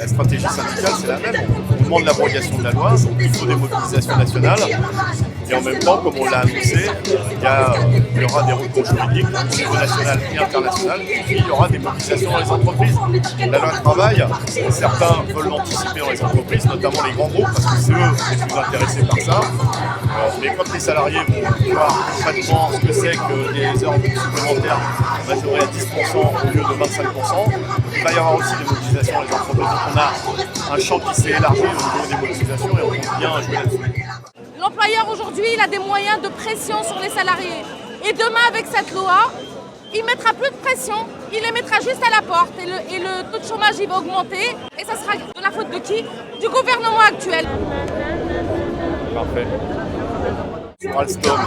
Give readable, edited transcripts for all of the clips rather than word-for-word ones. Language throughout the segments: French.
la stratégie syndicale, c'est la même. On demande l'abrogation de la loi, donc il faut des mobilisations nationales. Et en même temps, comme on l'a annoncé, il y aura des recours juridiques au niveau national et international, et puis il y aura des mobilisations dans les entreprises. La loi travail, certains veulent l'anticiper dans les entreprises, notamment les grands groupes, parce que c'est eux les plus intéressés par ça. Mais quand les salariés vont voir concrètement ce que c'est que des heures supplémentaires majorées à 10% au lieu de 25%, il va y avoir aussi des mobilisations dans les entreprises. Donc on a un champ qui s'est élargi au niveau des mobilisations et on compte bien jouer là-dessus. L'employeur aujourd'hui, il a des moyens de pression sur les salariés. Et demain, avec cette loi, il ne mettra plus de pression, il les mettra juste à la porte. Et le taux de chômage, il va augmenter. Et ça sera de la faute de qui? Du gouvernement actuel. Parfait. Sur Alstom,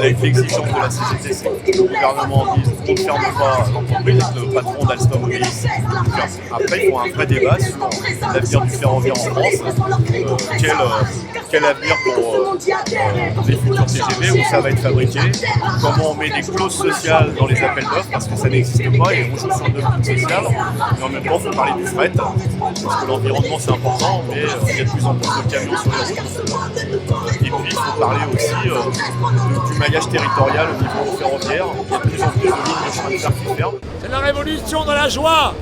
l'exigence de la CGT, c'est que le gouvernement dise qu'on ne ferme pas l'entreprise et que le patron d'Alstom obéisse. Après, il faut un vrai débat sur l'avenir du ferroviaire en France. Quel avenir pour les futurs TGV, où ça va être fabriqué, comment on met des clauses sociales dans les appels d'offres, parce que ça n'existe pas et on joue sur le dumping social. Et en même temps, il faut parler du fret, parce que l'environnement c'est important, mais il y a de plus en plus de camions sur les routes. Et puis, il faut parler aussi du maillage territorial au niveau ferroviaire. Il y a de plus en plus de lignes de chemin de fer qui ferment. C'est la révolution de la joie.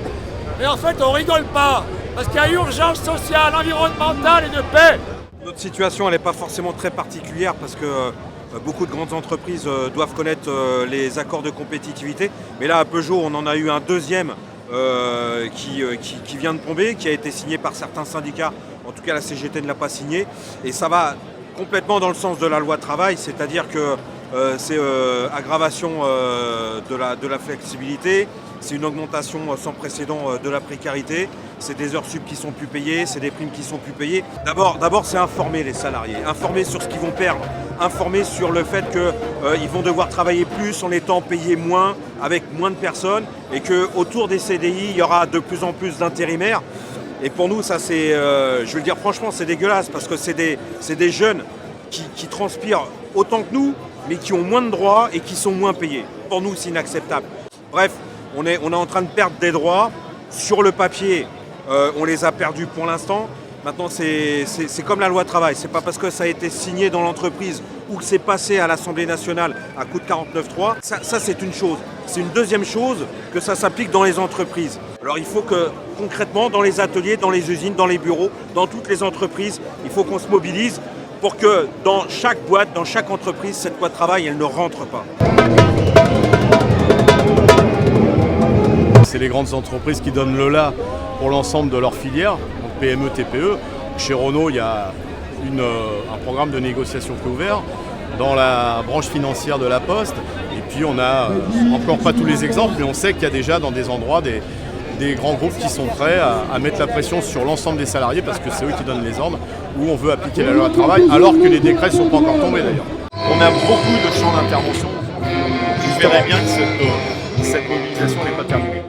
Mais en fait, on rigole pas. Parce qu'il y a urgence sociale, environnementale et de paix. Notre situation, elle n'est pas forcément très particulière parce que beaucoup de grandes entreprises doivent connaître les accords de compétitivité. Mais là, à Peugeot, on en a eu un deuxième qui vient de tomber, qui a été signé par certains syndicats. En tout cas, la CGT ne l'a pas signé. Et ça va complètement dans le sens de la loi travail, c'est-à-dire que c'est aggravation de la flexibilité, c'est une augmentation sans précédent de la précarité, c'est des heures sup qui sont plus payées, c'est des primes qui sont plus payées. D'abord, c'est informer les salariés, informer sur ce qu'ils vont perdre, informer sur le fait qu'ils vont devoir travailler plus en étant payés moins, avec moins de personnes, et qu'autour des CDI, il y aura de plus en plus d'intérimaires. Et pour nous, ça c'est, je vais le dire franchement, c'est dégueulasse parce que c'est des jeunes qui transpirent autant que nous, mais qui ont moins de droits et qui sont moins payés. Pour nous, c'est inacceptable. Bref, on est en train de perdre des droits. Sur le papier, on les a perdus pour l'instant. Maintenant, c'est comme la loi travail. C'est pas parce que ça a été signé dans l'entreprise ou que c'est passé à l'Assemblée nationale à coup de 49.3. Ça c'est une chose. C'est une deuxième chose que ça s'applique dans les entreprises. Alors il faut que concrètement, dans les ateliers, dans les usines, dans les bureaux, dans toutes les entreprises, il faut qu'on se mobilise pour que dans chaque boîte, dans chaque entreprise, cette loi de travail, elle ne rentre pas. C'est les grandes entreprises qui donnent le là pour l'ensemble de leur filière, donc PME, TPE. Chez Renault, il y a un programme de négociation qui est ouvert. Dans la branche financière de la Poste, et puis on a encore pas tous les exemples, mais on sait qu'il y a déjà dans des endroits des grands groupes qui sont prêts à mettre la pression sur l'ensemble des salariés parce que c'est eux qui donnent les ordres, où on veut appliquer la loi travail, alors que les décrets ne sont pas encore tombés d'ailleurs. On a beaucoup de champs d'intervention. Je verrais bien que cette mobilisation n'est pas terminée.